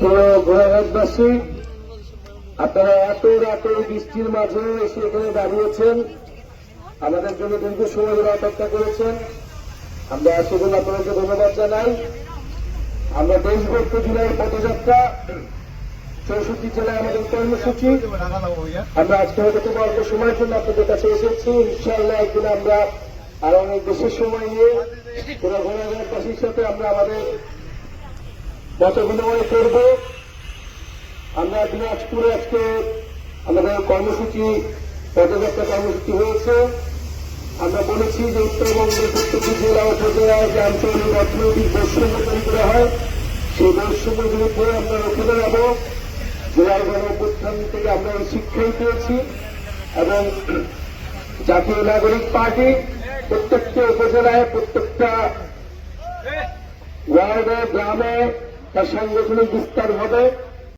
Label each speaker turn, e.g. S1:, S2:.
S1: ঘোড়াঘাটবাসী, আপনারা এত রাতে বৃষ্টির মাঝে এসে এখানে দাঁড়িয়েছেন, আমাদের জন্য দীর্ঘ সময় ধরে অপেক্ষা করেছেন। আমরা সেজন্য আপনাদেরকে ধন্যবাদ জানাই। আমরা দেশভক্তি জুলাই পদযাত্রা 64 জেলায় আমাদের কর্মসূচি। আমরা আজকে হয়তো খুব অল্প সময়ের জন্য আপনাদের কাছে এসেছি। ইনশাআল্লাহ একদিন আমরা আরো অনেক বেশি সময় নিয়ে পুরো ঘোড়াঘাটবাসীর সাথে আমরা আমাদের মত বিনিময় করব। আমরা দিনাজপুরে আজকে আমাদের কর্মসূচি পদযাত্রা কর্মসূচি হয়েছে। আমরা বলেছি যে উত্তরবঙ্গের প্রত্যেকটি জেলা উপজেলায় যে আঞ্চলিক অর্থনৈতিক বৈষম্য তৈরি করা হয়, সেই বৈষম্যের বিরুদ্ধে আমরা রুখে দাঁড়াবো। জেলার গণঅভ্যুত্থান থেকে আমরা এই শিক্ষাই পেয়েছি এবং জাতীয় নাগরিক পার্টি প্রত্যেকটা উপজেলায়, প্রত্যেকটা ওয়ার্ডে, গ্রামে তার সাংগঠনিক বিস্তার হবে।